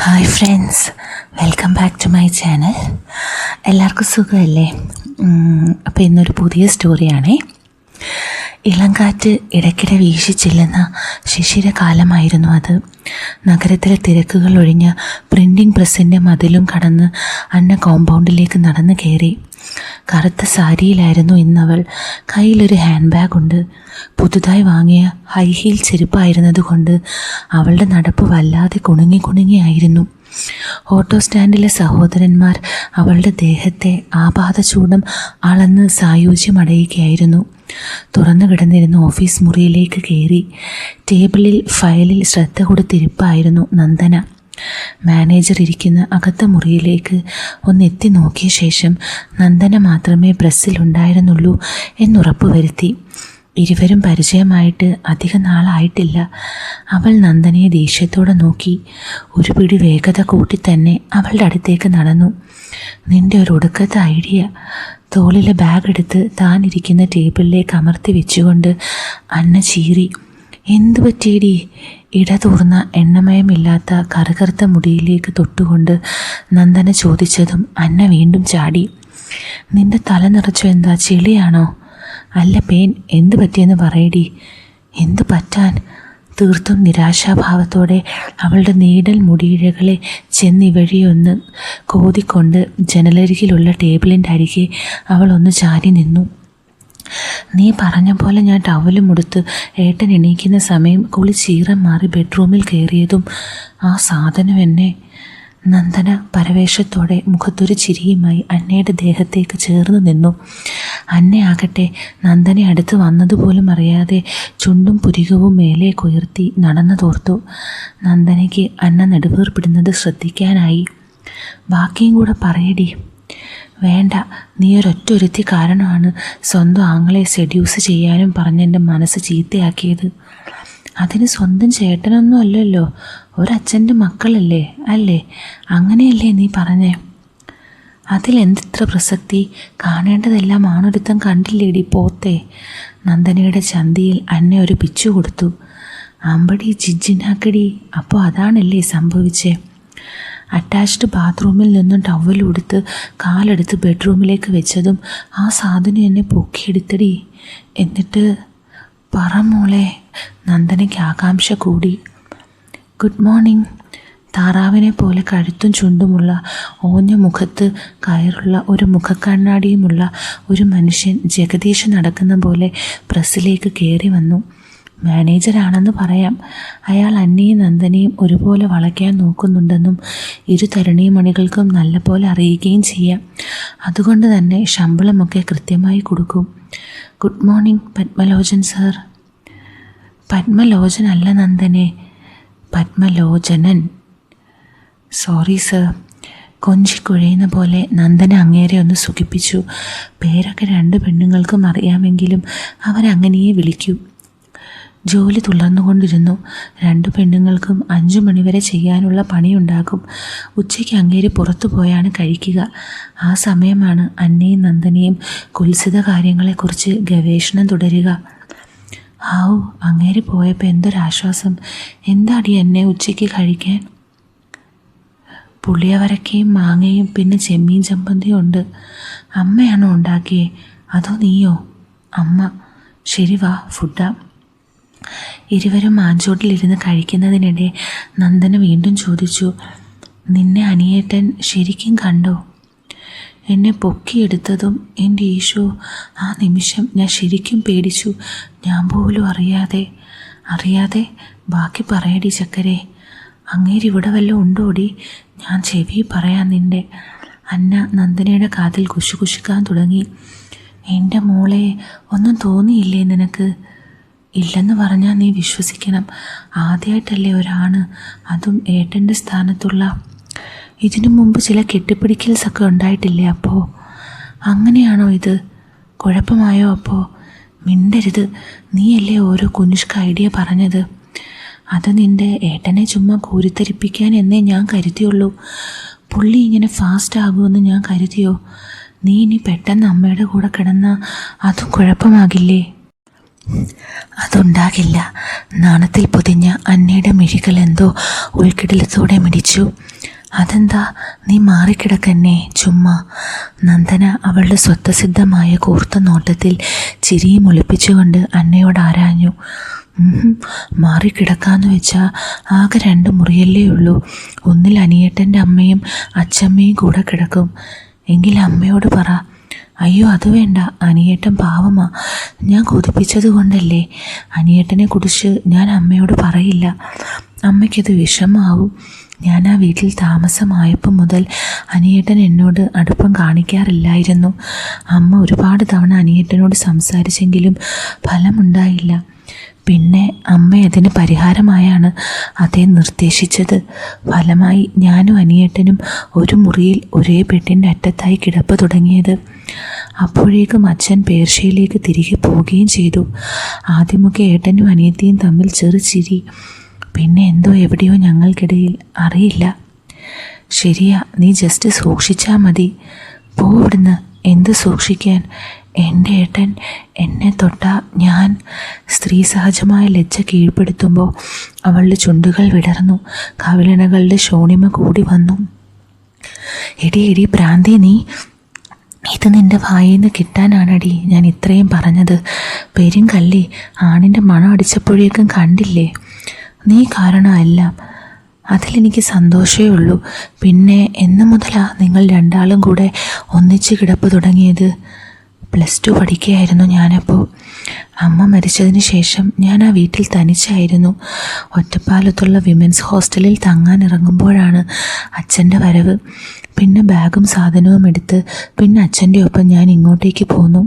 Hi friends, welcome back to my channel. എല്ലാവർക്കും സുഖമല്ലേ? അപ്പോൾ ഇന്നൊരു പുതിയ സ്റ്റോറിയാണേ. ഇളങ്കാറ്റ് ഇടയ്ക്കിടെ വീശിച്ചെല്ലുന്ന ശിശിരകാലമായിരുന്നു അത്. നഗരത്തിലെ തിരക്കുകൾ ഒഴിഞ്ഞ് പ്രിൻറ്റിംഗ് പ്രസ്സിൻ്റെ മതിലും കടന്ന് അന്ന കോമ്പൗണ്ടിലേക്ക് നടന്നു കയറി. കറുത്ത സാരിയിലായിരുന്നു ഇന്നവൾ. കയ്യിലൊരു ഹാൻഡ് ബാഗുണ്ട്. പുതുതായി വാങ്ങിയ ഹൈ ഹീൽ ചെരുപ്പായിരുന്നത് കൊണ്ട് അവളുടെ നടപ്പ് വല്ലാതെ കുണുങ്ങിയായിരുന്നു. ഓട്ടോ സ്റ്റാൻഡിലെ സഹോദരന്മാർ അവളുടെ ദേഹത്തെ ആപാദചൂടം അളന്ന് സായുജ്യമടയുകയായിരുന്നു. തുറന്നു കിടന്നിരുന്ന ഓഫീസ് മുറിയിലേക്ക് കയറി. ടേബിളിൽ ഫയലിൽ ശ്രദ്ധ കൊടുത്തിരിപ്പായിരുന്നു നന്ദന. മാനേജർ ഇരിക്കുന്ന അകത്ത മുറിയിലേക്ക് ഒന്നെത്തി നോക്കിയ ശേഷം നന്ദന മാത്രമേ പ്രസ്സിലുണ്ടായിരുന്നുള്ളൂ എന്നുറപ്പ് വരുത്തി. ഇരുവരും പരിചയമായിട്ട് അധിക നാളായിട്ടില്ല. അവൾ നന്ദനയെ ദേഷ്യത്തോടെ നോക്കി. ഒരു പിടി വേഗത കൂട്ടി തന്നെ അവളുടെ അടുത്തേക്ക് നടന്നു. നിന്റെ ഒരു ഒടുക്കത്തെ ഐഡിയ. തോളിലെ ബാഗ് എടുത്ത് താൻ ഇരിക്കുന്ന ടേബിളിലേക്ക് അമർത്തി വെച്ചുകൊണ്ട് അന്ന ചീറി. എന്തു പറ്റിയടി? ഇടതൂർന്ന എണ്ണമയമില്ലാത്ത കറുകറുത്ത മുടിയിലേക്ക് തൊട്ടുകൊണ്ട് നന്ദന ചോദിച്ചതും അന്ന വീണ്ടും ചാടി. നിന്റെ തല നിറച്ചു എന്താ, ചെളിയാണോ? അല്ല പേൻ, എന്തു പറ്റിയെന്ന് പറയടി. എന്തു പറ്റാൻ? തീർത്തും നിരാശാഭാവത്തോടെ അവളുടെ നീടൽ മുടിയിഴകളെ ചെന്നിവഴിയൊന്ന് കോതിക്കൊണ്ട് ജനലരികിലുള്ള ടേബിളിൻ്റെ അരികെ അവൾ ഒന്ന് ചാരി നിന്നു. നീ പറഞ്ഞ പോലെ ഞാൻ ടവലും ഉടുത്ത് ഏട്ടൻ എണീക്കുന്ന സമയം കുളിച്ചീറം മാറി ബെഡ്റൂമിൽ കയറിയതും ആ സാധനം എന്നെ. നന്ദന പരവേശത്തോടെ മുഖത്തൊരു ചിരിയുമായി അന്നയുടെ ദേഹത്തേക്ക് ചേർന്ന് നിന്നു. അന്നയാകട്ടെ നന്ദനെ അടുത്ത് വന്നതുപോലും അറിയാതെ ചുണ്ടും പുരികവും മേലേക്കുയർത്തി നടന്നതോർത്തു. നന്ദനയ്ക്ക് അന്ന നെടുവീർപ്പിടുന്നത് ശ്രദ്ധിക്കാനായി. ബാക്കിയും കൂടെ പറയടി. വേണ്ട, നീ ഒരൊറ്റൊരുത്തി കാരണമാണ് സ്വന്തം ആങ്ങളെ സെഡ്യൂസ് ചെയ്യാനും പറഞ്ഞെൻ്റെ മനസ്സ് ചീത്തയാക്കിയത്. അതിന് സ്വന്തം ചേട്ടനൊന്നും അല്ലല്ലോ, ഒരച്ഛൻ്റെ മക്കളല്ലേ, അല്ലേ? അങ്ങനെയല്ലേ നീ പറഞ്ഞേ? അതിലെന്തിത്ര പ്രസക്തി? കാണേണ്ടതെല്ലാം ആണൊരുത്തം കണ്ടില്ലേടി പോത്തേ. നന്ദനയുടെ ചന്തിയിൽ അന്നെ ഒരു പിച്ചു കൊടുത്തു. അമ്പടി ജിജിനാക്കടി. അപ്പോൾ അതാണല്ലേ സംഭവിച്ചേ? അറ്റാച്ച്ഡ് ബാത്റൂമിൽ നിന്നും ടവലുടുത്ത് കാലെടുത്ത് ബെഡ്റൂമിലേക്ക് വെച്ചതും ആ സാധനം എന്നെ പൊക്കിയെടുത്തടി. എന്നിട്ട് പറ മോളെ. നന്ദനയ്ക്ക് ആകാംക്ഷ കൂടി. Good morning. താറാവിനെ പോലെ കഴുത്തും ചുണ്ടുമുള്ള ഓഞ്ഞ മുഖത്ത് കയറുള്ള ഒരു മുഖക്കണ്ണാടിയുമുള്ള ഒരു മനുഷ്യൻ ജഗദീഷ് നടക്കുന്ന പോലെ പ്രസ്സിലേക്ക് കയറി വന്നു. മാനേജരാണെന്ന് പറയാം. അയാൾ അന്നയും നന്ദനയും ഒരുപോലെ വളയ്ക്കാൻ നോക്കുന്നുണ്ടെന്നും ഇരു തരുണീമണികൾക്കും നല്ലപോലെ അറിയുകയും ചെയ്യാം. അതുകൊണ്ട് തന്നെ ശമ്പളമൊക്കെ കൃത്യമായി കൊടുക്കും. Good morning Padmalochan sir. Padmalochan അല്ല നന്ദനെ, പത്മലോചനൻ. Sorry sir. കൊഞ്ചിക്കുഴയുന്ന പോലെ നന്ദന അങ്ങേരെ ഒന്ന് സുഖിപ്പിച്ചു. പേരൊക്കെ രണ്ട് പെണ്ണുങ്ങൾക്കും അറിയാമെങ്കിലും അവരങ്ങനെയേ വിളിക്കൂ. ജോലി തുടർന്നുകൊണ്ടിരുന്നു. രണ്ടു പെണ്ണുങ്ങൾക്കും 5 മണിവരെ ചെയ്യാനുള്ള പണിയുണ്ടാകും. ഉച്ചയ്ക്ക് അങ്ങേര് പുറത്തു പോയാണ് കഴിക്കുക. ആ സമയമാണ് അന്നയും നന്ദനയും കുൽസിത കാര്യങ്ങളെക്കുറിച്ച് ഗവേഷണം തുടരുക. ഹാവു, അങ്ങേര് പോയപ്പോൾ എന്തൊരാശ്വാസം. എന്താടി എന്നെ ഉച്ചയ്ക്ക് കഴിക്കാൻ? പുളിയവരക്കയും മാങ്ങയും പിന്നെ ചെമ്മീൻ ചമ്മന്തിയും ഉണ്ട്. അമ്മയാണോ ഉണ്ടാക്കിയേ അതോ നീയോ? അമ്മ. ശരി, വാ ഫുഡാ. ഇരുവരും മാഞ്ചോട്ടിലിരുന്ന് കഴിക്കുന്നതിനിടെ നന്ദന വീണ്ടും ചോദിച്ചു, നിന്നെ അനിയേട്ടൻ ശരിക്കും കണ്ടോ? എന്നെ പൊക്കിയെടുത്തതും എൻ്റെ ഈശോ, ആ നിമിഷം ഞാൻ ശരിക്കും പേടിച്ചു. ഞാൻ പോലും അറിയാതെ. ബാക്കി പറയടി ചക്കരെ. അങ്ങേരിവിടെ വല്ലതും ഉണ്ടോടി? ഞാൻ ചെവി പറയാൻ നിൻ്റെ. അന്ന നന്ദനയുടെ കാതിൽ കുശുകുശുക്കാൻ തുടങ്ങി. എൻ്റെ മോളെ, ഒന്നും തോന്നിയില്ലേ നിനക്ക്? ഇല്ലെന്ന് പറഞ്ഞാൽ നീ വിശ്വസിക്കണം. ആദ്യമായിട്ടല്ലേ ഒരാണ്, അതും ഏട്ടൻ്റെ സ്ഥാനത്തുള്ള. ഇതിനു മുമ്പ് ചില കെട്ടിപ്പിടിക്കൽസൊക്കെ ഉണ്ടായിട്ടില്ലേ? അപ്പോൾ അങ്ങനെയാണോ ഇത്? കുഴപ്പമായോ? അപ്പോൾ മിണ്ടരുത്. നീയല്ലേ ഓരോ കുനിഷ്ക ഐഡിയ പറഞ്ഞത്. അത് നിൻ്റെ ഏട്ടനെ ചുമ്മാ കൂരിത്തരിപ്പിക്കാൻ എന്നേ ഞാൻ കരുതിയുള്ളൂ. പുള്ളി ഇങ്ങനെ ഫാസ്റ്റ് ആകുമെന്ന് ഞാൻ കരുതിയോ? നീ ഇനി പെട്ടെന്ന് അമ്മയുടെ കൂടെ കിടന്നാൽ അതും കുഴപ്പമാകില്ലേ? അതുണ്ടാകില്ല. നാണത്തിൽ പൊതിഞ്ഞ അന്നയുടെ മിഴികൾ എന്തോ ഉൾക്കിടലത്തോടെ മിടിച്ചു. അതെന്താ, നീ മാറിക്കിടക്കന്നെ ചുമ്മാ. നന്ദന അവളുടെ സ്വത്തസിദ്ധമായ കൂർത്ത നോട്ടത്തിൽ ചിരിയും ഒളിപ്പിച്ചുകൊണ്ട് അന്നയോട് ആരാഞ്ഞു. മാറിക്കിടക്കാന്ന് വെച്ചാൽ ആകെ 2 മുറിയല്ലേ ഉള്ളൂ. ഒന്നിൽ അനിയേട്ടൻ്റെ അമ്മയും അച്ചമ്മയും കൂടെ കിടക്കും. എങ്കിൽ അമ്മയോട് പറ. അയ്യോ, അത് വേണ്ട, അനിയേട്ടൻ പാവമാ. ഞാൻ കൊതിപ്പിച്ചത് കൊണ്ടല്ലേ. അനിയേട്ടനെ കുറിച്ച് ഞാൻ അമ്മയോട് പറയില്ല. അമ്മയ്ക്കത് വിഷമാവും. ഞാൻ ആ വീട്ടിൽ താമസമായപ്പോൾ മുതൽ അനിയേട്ടൻ എന്നോട് അടുപ്പം കാണിക്കാറില്ലായിരുന്നു. അമ്മ ഒരുപാട് തവണ അനിയേട്ടനോട് സംസാരിച്ചെങ്കിലും ഫലമുണ്ടായില്ല. പിന്നെ അമ്മ അതിന് പരിഹാരമായാണ് അതേ നിർദ്ദേശിച്ചത്. ഫലമായി ഞാനും അനിയേട്ടനും ഒരു മുറിയിൽ ഒരേ ബെഡിൻ്റെ അറ്റത്തായി കിടപ്പ് തുടങ്ങിയത്. അപ്പോഴേക്കും അച്ഛൻ പേർഷ്യയിലേക്ക് തിരികെ പോവുകയും ചെയ്തു. ആദ്യമൊക്കെ ഏട്ടനും അനിയത്തിയും തമ്മിൽ ചെറുചിരി. പിന്നെ എന്തോ എവിടെയോ ഞങ്ങൾക്കിടയിൽ, അറിയില്ല. ശരിയാ, നീ ജസ്റ്റ് സൂക്ഷിച്ചാൽ മതി. പോവിടുന്ന്. എന്ത് സൂക്ഷിക്കാൻ? എൻ്റെ ഏട്ടൻ എന്നെ തൊട്ടാ ഞാൻ. സ്ത്രീ സഹജമായ ലജ്ജ കീഴ്പ്പെടുത്തുമ്പോൾ അവളുടെ ചുണ്ടുകൾ വിടർന്നു. കവിളിണകളുടെ ശോണിമ കൂടി വന്നു. എടി ഭ്രാന്തി, നീ ഇത് നിൻ്റെ വായിന്ന് കിട്ടാനാണടി ഞാൻ ഇത്രയും പറഞ്ഞത്. പെരുങ്കല്ലി, ആണിൻ്റെ മണം അടിച്ചപ്പോഴേക്കും കണ്ടില്ലേ? നീ കാരണമെല്ലാം. അതിലെനിക്ക് സന്തോഷമേ ഉള്ളൂ. പിന്നെ എന്ന് മുതലാ നിങ്ങൾ 2 കൂടെ ഒന്നിച്ച് കിടപ്പ് തുടങ്ങിയത്? +2 പഠിക്കുകയായിരുന്നു ഞാനപ്പോൾ. അമ്മ മരിച്ചതിന് ശേഷം ഞാൻ ആ വീട്ടിൽ തനിച്ചായിരുന്നു. ഒറ്റപ്പാലത്തുള്ള വിമൻസ് ഹോസ്റ്റലിൽ തങ്ങാനിറങ്ങുമ്പോഴാണ് അച്ഛൻ്റെ വരവ്. പിന്നെ ബാഗും സാധനവും എടുത്ത് പിന്നെ അച്ഛൻ്റെ ഒപ്പം ഞാൻ ഇങ്ങോട്ടേക്ക് പോന്നു.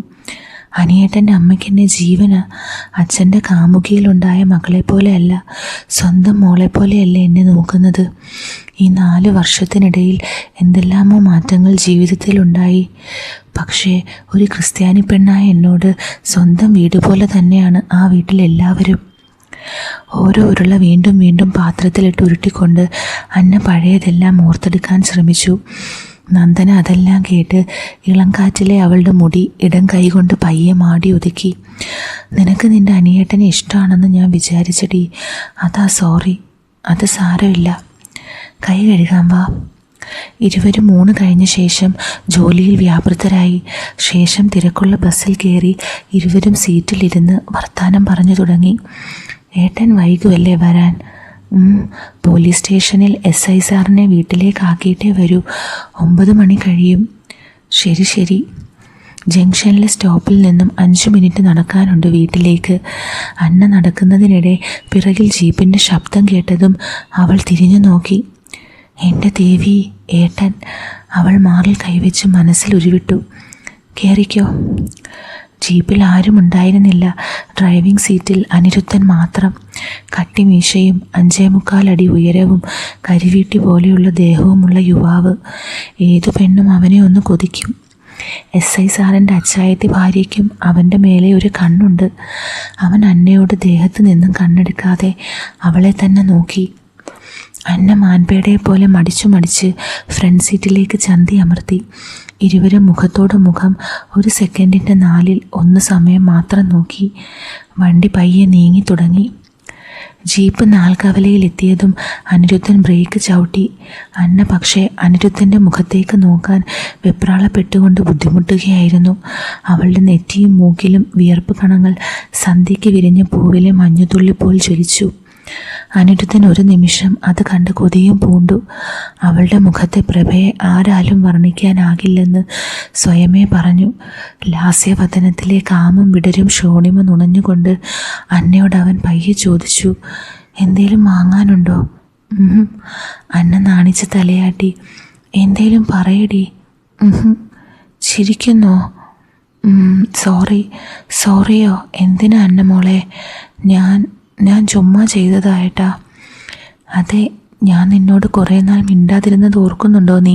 അനിയേട്ടൻ്റെ അമ്മയ്ക്ക് എന്നെ ജീവനാ. അച്ഛൻ്റെ കാമുകിയിലുണ്ടായ മകളെപ്പോലെയല്ല, സ്വന്തം മോളെപ്പോലെയല്ല എന്നെ നോക്കുന്നത്. ഈ 4 വർഷത്തിനിടയിൽ എന്തെല്ലാമോ മാറ്റങ്ങൾ ജീവിതത്തിലുണ്ടായി. പക്ഷേ ഒരു ക്രിസ്ത്യാനി പെണ്ണായ എന്നോട് സ്വന്തം വീട് പോലെ തന്നെയാണ് ആ വീട്ടിലെല്ലാവരും. ഓരോ ഉരുള വീണ്ടും വീണ്ടും പാത്രത്തിലിട്ട് ഉരുട്ടിക്കൊണ്ട് അന്ന പഴയതെല്ലാം ഓർത്തെടുക്കാൻ ശ്രമിച്ചു. നന്ദന അതെല്ലാം കേട്ട് ഇളംകാറ്റിലെ അവളുടെ മുടി ഇടം കൈകൊണ്ട് പയ്യെ മാടി ഒതുക്കി. നിനക്ക് നിൻ്റെ അനിയേട്ടനെ ഇഷ്ടമാണെന്ന് ഞാൻ വിചാരിച്ചടി. അതാ സോറി. അത് സാരമില്ല. കൈ കഴുകാൻ വാ. ഇരുവരും 3 കഴിഞ്ഞ ശേഷം ജോലിയിൽ വ്യാപൃതരായി. ശേഷം തിരക്കുള്ള ബസ്സിൽ കയറി ഇരുവരും സീറ്റിലിരുന്ന് വർത്താനം പറഞ്ഞു തുടങ്ങി. ഏട്ടൻ വൈകുമല്ലേ വരാൻ? പോലീസ് സ്റ്റേഷനിൽ SI സാറിനെ വീട്ടിലേക്കാക്കിയിട്ടേ വരൂ. 9 മണി കഴിയും. ശരി. ജംഗ്ഷനിലെ സ്റ്റോപ്പിൽ നിന്നും 5 മിനിറ്റ് നടക്കാനുണ്ട് വീട്ടിലേക്ക്. അന്ന നടക്കുന്നതിനിടെ പിറകിൽ ജീപ്പിൻ്റെ ശബ്ദം കേട്ടതും അവൾ തിരിഞ്ഞു നോക്കി. എൻ്റെ ദേവി, ഏട്ടൻ. അവൾ മാറിൽ കൈവച്ച് മനസ്സിൽ ഉരുവിട്ടു. കയറിക്കോ. ജീപ്പിൽ ആരും ഉണ്ടായിരുന്നില്ല. ഡ്രൈവിംഗ് സീറ്റിൽ അനിരുദ്ധൻ മാത്രം. കട്ടിമീശയും 5.25 അടി ഉയരവും കരിവീട്ടി പോലെയുള്ള ദേഹവുമുള്ള യുവാവ്. ഏതു പെണ്ണും അവനെ ഒന്ന് കൊതിക്കും. SI സാറിൻ്റെ അച്ചായത്തി ഭാര്യയ്ക്കും അവൻ്റെ മേലെ ഒരു കണ്ണുണ്ട്. അവൻ അന്നയോട് ദേഹത്ത് നിന്നും കണ്ണെടുക്കാതെ അവളെ തന്നെ നോക്കി. അന്ന മാൻപേടയെ പോലെ മടിച്ച് ഫ്രണ്ട് സീറ്റിലേക്ക് ചന്തി അമർത്തി. ഇരുവരും മുഖത്തോട് മുഖം 1 സെക്കൻഡിൻ്റെ 4ൽ 1 സമയം മാത്രം നോക്കി. വണ്ടി പയ്യെ നീങ്ങി തുടങ്ങി. ജീപ്പ് നാൽക്കവലയിലെത്തിയതും അനിരുദ്ധൻ ബ്രേക്ക് ചവിട്ടി. അന്ന പക്ഷേ അനിരുദ്ധൻ്റെ മുഖത്തേക്ക് നോക്കാൻ വെപ്രാളപ്പെട്ടുകൊണ്ട് ബുദ്ധിമുട്ടുകയായിരുന്നു. അവളുടെ നെറ്റിയും മൂക്കിലും വിയർപ്പ് കണങ്ങൾ സന്ധ്യയ്ക്ക് വിരിഞ്ഞ പൂവിലെ മഞ്ഞുതുള്ളി പോൽ ജ്വലിച്ചു. അനിരുദ്ധൻ ഒരു നിമിഷം അത് കണ്ട് കൊതിയും പൂണ്ടു. അവളുടെ മുഖത്തെ പ്രഭയെ ആരാലും വർണ്ണിക്കാനാകില്ലെന്ന് സ്വയമേ പറഞ്ഞു. ലാസ്യവദനത്തിലെ കാമം വിടരും ശോണിമ നുണഞ്ഞുകൊണ്ട് അന്നയോട് അവൻ പയ്യെ ചോദിച്ചു, എന്തേലും വാങ്ങാനുണ്ടോ? അന്ന നാണിച്ച് തലയാട്ടി. എന്തേലും പറയടി. ചിരിക്കുന്നോ? സോറിയോ? എന്തിനാ അന്ന മോളെ? ഞാൻ ചുമ്മാ ചെയ്തതായിട്ടാ. അതെ, ഞാൻ നിന്നോട് കുറേ നാൾ മിണ്ടാതിരുന്നത് ഓർക്കുന്നുണ്ടോ നീ?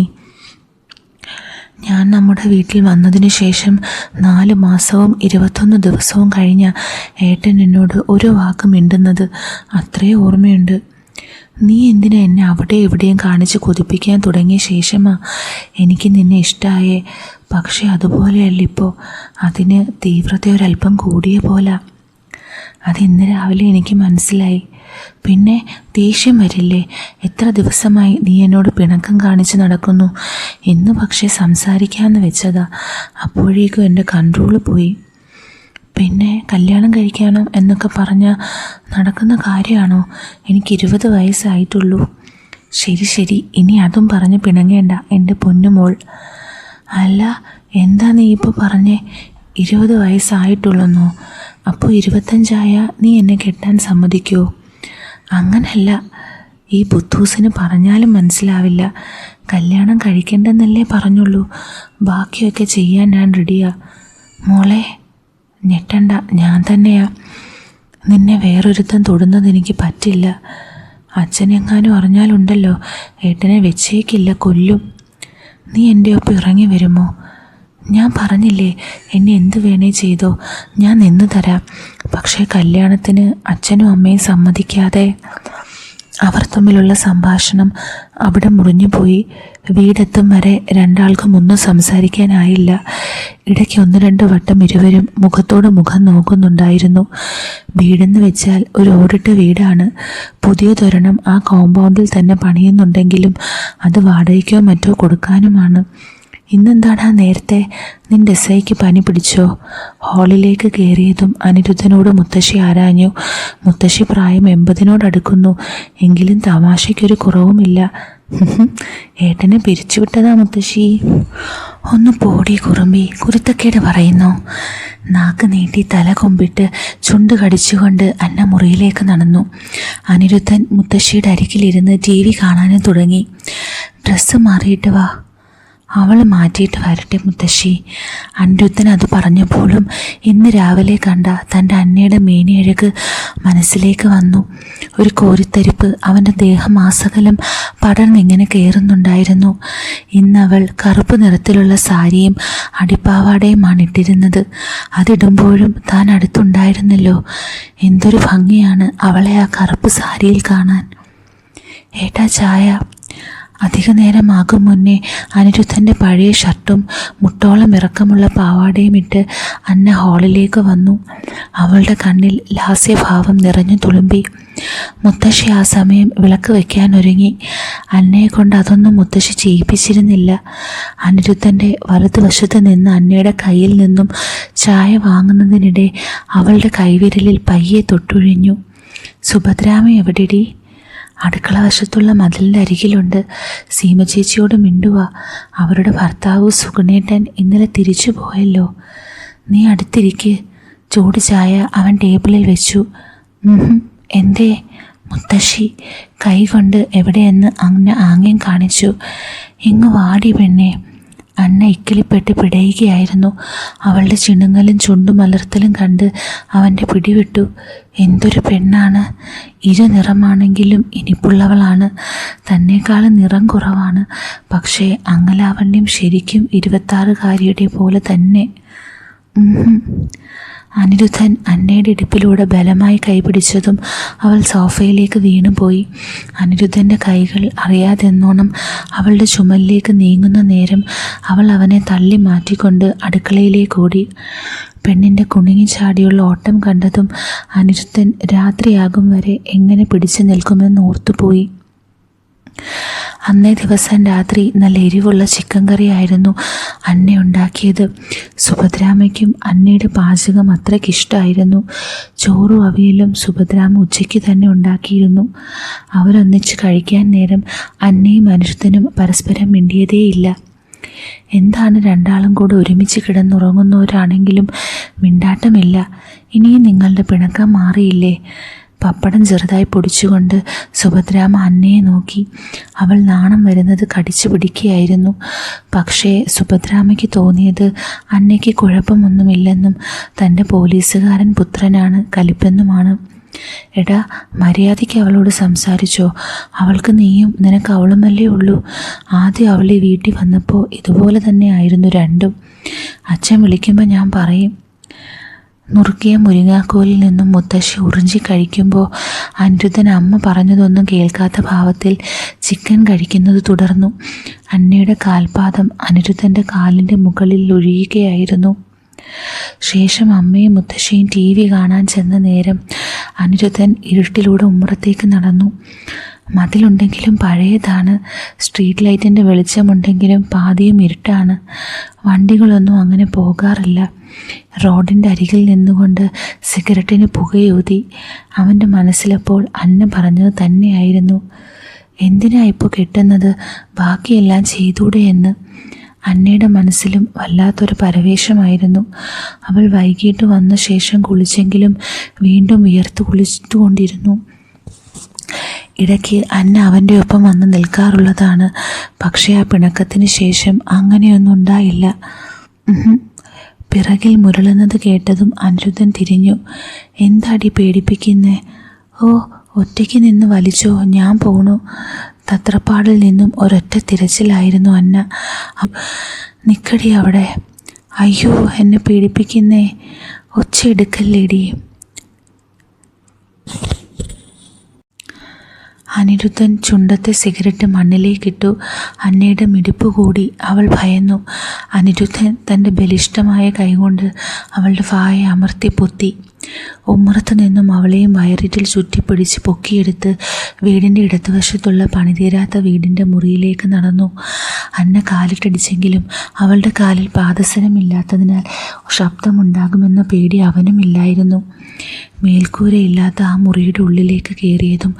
ഞാൻ നമ്മുടെ വീട്ടിൽ വന്നതിന് ശേഷം 4 മാസവും 21 ദിവസവും കഴിഞ്ഞ ഏട്ടൻ എന്നോട് ഒരു വാക്ക് മിണ്ടുന്നത് അത്രേ ഓർമ്മയുണ്ട്. നീ എന്തിനാ എന്നെ അവിടെ എവിടെയും കാണിച്ച് കൊതിപ്പിക്കാൻ തുടങ്ങിയ ശേഷമാ എനിക്ക് നിന്നെ ഇഷ്ടമായേ. പക്ഷെ അതുപോലെയല്ല ഇപ്പോൾ. അതിന് തീവ്രത ഒരല്പം കൂടിയ പോലെ. അത് ഇന്ന് രാവിലെ എനിക്ക് മനസ്സിലായി. പിന്നെ ദേഷ്യം വരില്ലേ? എത്ര ദിവസമായി നീ എന്നോട് പിണക്കം കാണിച്ച് നടക്കുന്നു. ഇന്ന് പക്ഷേ സംസാരിക്കാമെന്ന് വെച്ചതാ, അപ്പോഴേക്കും എൻ്റെ കൺട്രോൾ പോയി. പിന്നെ കല്യാണം കഴിക്കണം എന്നൊക്കെ പറഞ്ഞാൽ നടക്കുന്ന കാര്യമാണോ? എനിക്ക് 20 വയസ്സായിട്ടുള്ളൂ. ശരി, ഇനി അതും പറഞ്ഞ് പിണങ്ങേണ്ട എൻ്റെ പൊന്നുമോൾ. അല്ല, എന്താ നീ ഇപ്പോൾ പറഞ്ഞേ? 20 വയസ്സായിട്ടുള്ളെന്നോ? അപ്പോൾ 25 നീ എന്നെ കെട്ടാൻ സമ്മതിക്കുമോ? അങ്ങനല്ല, ഈ ബുദ്ധൂസിന് പറഞ്ഞാലും മനസ്സിലാവില്ല. കല്യാണം കഴിക്കണ്ടെന്നല്ലേ പറഞ്ഞുള്ളൂ, ബാക്കിയൊക്കെ ചെയ്യാൻ ഞാൻ റെഡിയാ. മോളെ ഞെട്ടണ്ട, ഞാൻ തന്നെയാ. നിന്നെ വേറൊരുത്തൻ തൊടുന്നത് എനിക്ക് പറ്റില്ല. അച്ഛനെങ്ങാനും അറിഞ്ഞാലുണ്ടല്ലോ, ഏട്ടനെ വെച്ചേക്കില്ല, കൊല്ലും. നീ എൻ്റെ ഒപ്പം ഇറങ്ങി വരുമോ? ഞാൻ പറഞ്ഞില്ലേ, എന്നെ എന്ത് വേണേ ചെയ്തോ, ഞാൻ നിന്ന് തരാം. പക്ഷേ കല്യാണത്തിന് അച്ഛനും അമ്മയും സമ്മതിക്കാതെ. അവർ തമ്മിലുള്ള സംഭാഷണം അവിടെ മുറിഞ്ഞുപോയി. വീടെത്തും വരെ രണ്ടാൾക്കും ഒന്നും സംസാരിക്കാനായില്ല. ഇടയ്ക്ക് 1-2 വട്ടം ഇരുവരും മുഖത്തോട് മുഖം നോക്കുന്നുണ്ടായിരുന്നു. വീടെന്ന് വെച്ചാൽ ഒരു ഓടിട്ട വീടാണ്. പുതിയ തോരണം ആ കോമ്പൗണ്ടിൽ തന്നെ പണിയുന്നുണ്ടെങ്കിലും അത് വാടകയ്ക്കോ മറ്റോ കൊടുക്കാനുമാണ്. ഇന്നെന്താടാ നേരത്തെ? നിന്റെ എസ്ഐക്ക് പനി പിടിച്ചോ? ഹാളിലേക്ക് കയറിയതും അനിരുദ്ധനോട് മുത്തശ്ശി ആരാഞ്ഞു. മുത്തശ്ശി പ്രായം 80-നോടടുക്കുന്നു, എങ്കിലും തമാശയ്ക്കൊരു കുറവുമില്ല. ഏട്ടനെ പിരിച്ചുവിട്ടതാ മുത്തശ്ശി. ഒന്ന് പോടി കുറുമ്പി, കുരുത്തക്കേട് പറയുന്നു. നാക്ക് നീട്ടി തല കൊമ്പിട്ട് ചുണ്ട് കടിച്ചുകൊണ്ട് അന്ന മുറിയിലേക്ക് നടന്നു. അനിരുദ്ധൻ മുത്തശ്ശിയുടെ അരികിലിരുന്ന് TV കാണാനും തുടങ്ങി. ഡ്രസ്സ് മാറിയിട്ട് വാ. അവൾ മാറ്റിയിട്ട് വരട്ടെ മുത്തശ്ശി. അനിരുദ്ധൻ അത് പറഞ്ഞപ്പോഴും ഇന്ന് രാവിലെ കണ്ട തൻ്റെ അന്നയുടെ മേനിയഴക് മനസ്സിലേക്ക് വന്നു. ഒരു കോരിത്തരിപ്പ് അവൻ്റെ ദേഹമാസകലം പടർന്നിങ്ങനെ കയറുന്നുണ്ടായിരുന്നു. ഇന്നവൾ കറുപ്പ് നിറത്തിലുള്ള സാരിയും അടിപ്പാവാടയുമാണ് ഇട്ടിരുന്നത്. അതിടുമ്പോഴും താൻ അടുത്തുണ്ടായിരുന്നല്ലോ. എന്തൊരു ഭംഗിയാണ് അവളെ ആ കറുപ്പ് സാരിയിൽ കാണാൻ. ഏട്ടാ ചായ. അധിക നേരമാകും മുന്നേ അനിരുദ്ധൻ്റെ പഴയ ഷർട്ടും മുട്ടോളം ഇറക്കമുള്ള പാവാടയും ഇട്ട് അന്ന ഹാളിലേക്ക് വന്നു. അവളുടെ കണ്ണിൽ ലാസ്യഭാവം നിറഞ്ഞു തുളുമ്പി. മുത്തശ്ശി ആ സമയം വിളക്ക് വയ്ക്കാനൊരുങ്ങി. അന്നയെ കൊണ്ട് അതൊന്നും മുത്തശ്ശി ചെയ്യിപ്പിച്ചിരുന്നില്ല. അനിരുദ്ധൻ്റെ വലതുവശത്ത് നിന്ന് അന്നയുടെ കയ്യിൽ നിന്നും ചായ വാങ്ങുന്നതിനിടെ അവളുടെ കൈവിരലിൽ പയ്യെ തൊട്ടുഴിഞ്ഞു. സുഭദ്രാമ എവിടെടി? അടുക്കള വശത്തുള്ള മതിലിൻ്റെ അരികിലുണ്ട്. സീമ ചേച്ചിയോട് മിണ്ടുക. അവരുടെ ഭർത്താവ് സുഗുണേട്ടൻ ഇന്നലെ തിരിച്ചു പോയല്ലോ. നീ അടുത്തിരിക്ക്. ചൂട് ചായ അവൻ ടേബിളിൽ വെച്ചു. എന്തേ? മുത്തശ്ശി കൈകൊണ്ട് എവിടെയെന്ന് അന്ന ആംഗ്യം കാണിച്ചു. ഇങ്ങ് വാടി പെണ്ണെ. അന്ന ഇക്കിളിപ്പെട്ട് പിടയുകയായിരുന്നു. അവളുടെ ചിണുങ്ങലും ചുണ്ടുമലർത്തലും കണ്ട് അവൻ്റെ പിടിവിട്ടു. എന്തൊരു പെണ്ണാണ്! ഇരുനിറമാണെങ്കിലും ഇനിപ്പുള്ളവളാണ്. തന്നേക്കാളും നിറം കുറവാണ്. പക്ഷേ അങ്കലാവണ്യം ശരിക്കും 26-കാരിയുടെ പോലെ തന്നെ. അനിരുദ്ധൻ അന്നയുടെ ഇടുപ്പിലൂടെ ബലമായി കൈപിടിച്ചതും അവൾ സോഫയിലേക്ക് വീണുപോയി. അനിരുദ്ധൻ്റെ കൈകൾ അറിയാതെന്നോണം അവളുടെ ചുമലിലേക്ക് നീങ്ങുന്ന നേരം അവൾ അവനെ തള്ളി മാറ്റിക്കൊണ്ട് അടുക്കളയിലേക്ക് ഓടി. പെണ്ണിൻ്റെ കുണുങ്ങിച്ചാടിയുള്ള ഓട്ടം കണ്ടതും അനിരുദ്ധൻ രാത്രിയാകും വരെ എങ്ങനെ പിടിച്ചു നിൽക്കുമെന്ന് ഓർത്തുപോയി. അന്നേ ദിവസം രാത്രി നല്ല എരിവുള്ള ചിക്കൻ കറിയായിരുന്നു അന്ന ഉണ്ടാക്കിയത്. സുഭദ്രാമയ്ക്കും അന്നയുടെ പാചകം അത്രയ്ക്കിഷ്ടമായിരുന്നു. ചോറും അവിയലും സുഭദ്രാമ ഉച്ചയ്ക്ക് തന്നെ ഉണ്ടാക്കിയിരുന്നു. അവരൊന്നിച്ച് കഴിക്കാൻ നേരം അന്നയും അനിരുദ്ധനും പരസ്പരം മിണ്ടിയതേയില്ല. എന്താണ് രണ്ടാളും കൂടെ ഒരുമിച്ച് കിടന്നുറങ്ങുന്നവരാണെങ്കിലും മിണ്ടാട്ടമില്ല. ഇനിയും നിങ്ങളുടെ പിണക്കം മാറിയില്ലേ? പപ്പടം ചെറുതായി പൊടിച്ചുകൊണ്ട് സുഭദ്രാമ അന്നയെ നോക്കി. അവൾ നാണം വരുന്നത് കടിച്ചു പിടിക്കുകയായിരുന്നു. പക്ഷേ സുഭദ്രാമയ്ക്ക് തോന്നിയത് അന്നയ്ക്ക് കുഴപ്പമൊന്നുമില്ലെന്നും തൻ്റെ പോലീസുകാരൻ പുത്രനാണ് കലിപ്പെന്നുമാണ്. എടാ, മര്യാദയ്ക്ക് അവളോട് സംസാരിച്ചോ. അവൾക്ക് നീയും നിനക്ക് അവളുമല്ലേ ഉള്ളൂ. ആദ്യം അവൾ ഈ വീട്ടിൽ വന്നപ്പോൾ ഇതുപോലെ തന്നെ ആയിരുന്നു രണ്ടും. അച്ഛൻ വിളിക്കുമ്പോൾ ഞാൻ പറയും. നുറുക്കിയ മുരിങ്ങാക്കോലിൽ നിന്നും മുത്തശ്ശി ഉറിഞ്ചി കഴിക്കുമ്പോൾ അനിരുദ്ധൻ അമ്മ പറഞ്ഞതൊന്നും കേൾക്കാത്ത ഭാവത്തിൽ ചിക്കൻ കഴിക്കുന്നത് തുടർന്നു. അന്നയുടെ കാൽപാദം അനിരുദ്ധൻ്റെ കാലിൻ്റെ മുകളിൽ ഒഴിയുകയായിരുന്നു. ശേഷം അമ്മയും മുത്തശ്ശിയും TV കാണാൻ ചെന്ന നേരം അനിരുദ്ധൻ ഇരുട്ടിലൂടെ ഉമ്മറത്തേക്ക് നടന്നു. മതിലുണ്ടെങ്കിലും പഴയതാണ്, സ്ട്രീറ്റ് ലൈറ്റിൻ്റെ വെളിച്ചമുണ്ടെങ്കിലും പാതിയും ഇരുട്ടാണ്. വണ്ടികളൊന്നും അങ്ങനെ പോകാറില്ല. റോഡിൻ്റെ അരികിൽ നിന്നുകൊണ്ട് സിഗരറ്റിന് പുകയൂതി. അവൻ്റെ മനസ്സിലപ്പോൾ അന്ന പറഞ്ഞത് തന്നെയായിരുന്നു, എന്തിനാ ഇപ്പോൾ കെട്ടുന്നത്, ബാക്കിയെല്ലാം ചെയ്തൂടെ എന്ന്. അന്നയുടെ മനസ്സിലും വല്ലാത്തൊരു പരവേശമായിരുന്നു. അവൾ വൈകിട്ട് വന്ന ശേഷം കുളിച്ചെങ്കിലും വീണ്ടും വിയർത്ത് കുളിച്ചുകൊണ്ടിരുന്നു. ഇടയ്ക്ക് അന്ന അവൻ്റെ ഒപ്പം വന്ന് നിൽക്കാറുള്ളതാണ്. പക്ഷേ ആ പിണക്കത്തിന് ശേഷം അങ്ങനെയൊന്നും ഉണ്ടായില്ല. പിറകിൽ മുരളുന്നത് കേട്ടതും അനിരുദ്ധൻ തിരിഞ്ഞു. എന്താടി പേടിപ്പിക്കുന്നേ? ഓ, ഒറ്റയ്ക്ക് നിന്ന് വലിച്ചോ, ഞാൻ പോണു. തത്രപ്പാടിൽ നിന്നും ഒരൊറ്റ തിരച്ചിലായിരുന്നു അന്ന. നിക്കടി അവിടെ. അയ്യോ, എന്നെ പേടിപ്പിക്കുന്നേ, ഒച്ച എടുക്കല്ലേടി. അനിരുദ്ധൻ ചുണ്ടത്തെ സിഗരറ്റ് മണ്ണിലേക്കിട്ടു. അന്നയുടെ മിടിപ്പ് കൂടി. അവൾ ഭയന്നു. അനിരുദ്ധൻ തൻ്റെ ബലിഷ്ഠമായ കൈകൊണ്ട് അവളുടെ വായ അമർത്തി പൊത്തി. ഉമ്മറത്തു നിന്നും അവളെയും വയറിറ്റിൽ ചുറ്റിപ്പിടിച്ച് പൊക്കിയെടുത്ത് വീടിൻ്റെ ഇടതുവശത്തുള്ള പണിതീരാത്ത വീടിൻ്റെ മുറിയിലേക്ക് നടന്നു. അന്ന കാലിട്ടടിച്ചെങ്കിലും അവളുടെ കാലിൽ പാദസരമില്ലാത്തതിനാൽ ശബ്ദമുണ്ടാകുമെന്ന പേടി അവനുമില്ലായിരുന്നു. മേൽക്കൂരയില്ലാത്ത ആ മുറിയുടെ ഉള്ളിലേക്ക് കയറിയതും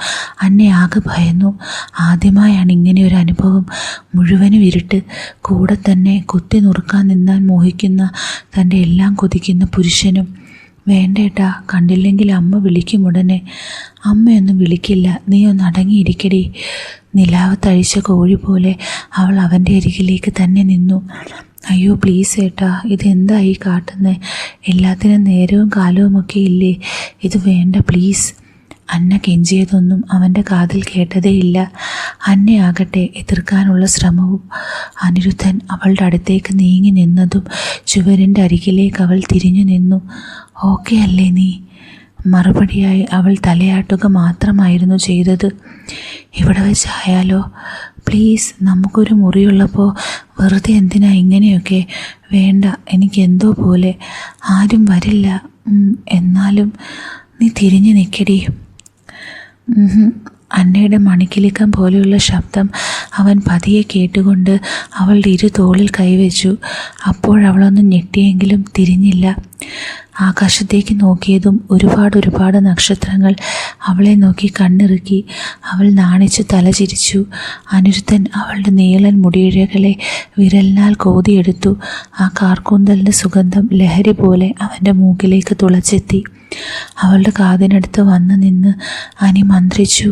അന്നെ ആകെ ഭയന്നു. ആദ്യമായാണ് ഇങ്ങനെ ഒരു അനുഭവം. മുഴുവനും ഇരുട്ട്, കൂടെ തന്നെ കുത്തി നുറുക്കാൻ നിന്നാൽ മോഹിക്കുന്ന തൻ്റെ എല്ലാം കൊതിക്കുന്ന പുരുഷനും. വേണ്ടേട്ടാ, കണ്ടില്ലെങ്കിൽ അമ്മ വിളിക്കും ഉടനെ. അമ്മയൊന്നും വിളിക്കില്ല, നീ ഒന്ന് അടങ്ങിയിരിക്കടി. നിലാവ് തഴിച്ച കോഴി പോലെ അവൾ അവൻ്റെ അരികിലേക്ക് തന്നെ നിന്നു. അയ്യോ പ്ലീസ് ഏട്ടാ, ഇതെന്തായി കാട്ടുന്നേ? എല്ലാത്തിനും നേരവും കാലവുമൊക്കെ ഇല്ലേ? ഇത് വേണ്ട പ്ലീസ്. അന്ന കെഞ്ചിയതൊന്നും അവൻ്റെ കാതിൽ കേട്ടതേയില്ല. അന്നയാകട്ടെ എതിർക്കാനുള്ള ശ്രമവും. അനിരുദ്ധൻ അവളുടെ അടുത്തേക്ക് നീങ്ങി നിന്നതും ചുവരിൻ്റെ അരികിലേക്ക് അവൾ തിരിഞ്ഞു നിന്നു. ഓക്കെ അല്ലേ നീ? മറുപടിയായി അവൾ തലയാട്ടുക മാത്രമായിരുന്നു ചെയ്തത്. ഇവിടെ വെച്ചായാലോ? പ്ലീസ്, നമുക്കൊരു മുറിയുള്ളപ്പോൾ വെറുതെ എന്തിനാ ഇങ്ങനെയൊക്കെ? വേണ്ട, എനിക്കെന്തോ പോലെ. ആരും വരില്ല. എന്നാലും നീ തിരിഞ്ഞു നിൽക്കടി. അന്നയുടെ മണിക്കിലുക്കം പോലെയുള്ള ശബ്ദം അവൻ പതിയെ കേട്ടുകൊണ്ട് അവളുടെ ഇരു തോളിൽ കൈവച്ചു. അപ്പോഴവളൊന്ന് ഞെട്ടിയെങ്കിലും തിരിഞ്ഞില്ല. ആകാശത്തേക്ക് നോക്കിയതും ഒരുപാട് നക്ഷത്രങ്ങൾ അവളെ നോക്കി കണ്ണിറുക്കി. അവൾ നാണിച്ചു തലചിരിച്ചു. അനിരുദ്ധൻ അവളുടെ നീളൻ മുടിയിഴകളെ വിരലിനാൽ കോതിയെടുത്തു. ആ കാർക്കൂന്തലിൻ്റെ സുഗന്ധം ലഹരി പോലെ അവൻ്റെ മൂക്കിലേക്ക് തുളച്ചെത്തി. അവളുടെ കാതിനടുത്ത് വന്ന് നിന്ന് അനി മന്ത്രിച്ചു,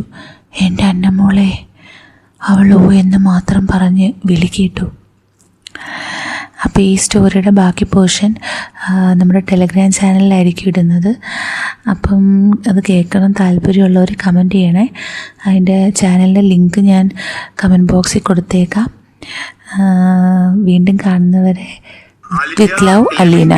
എൻ്റെ അന്നമോളെ. അവൾ ഓ എന്ന് മാത്രം പറഞ്ഞ് വിളി കേട്ടു. അപ്പോൾ ഈ സ്റ്റോറിയുടെ ബാക്കി പോർഷൻ നമ്മുടെ ടെലഗ്രാം ചാനലിലായിരിക്കും ഇടുന്നത്. അപ്പം അത് കേൾക്കണം താല്പര്യമുള്ളവർ കമൻറ്റ് ചെയ്യണേ. അതിൻ്റെ ചാനലിൻ്റെ ലിങ്ക് ഞാൻ കമൻറ്റ് ബോക്സിൽ കൊടുത്തേക്കാം. വീണ്ടും കാണുന്നവരെ വിത്ത് ലവ്, അലീന.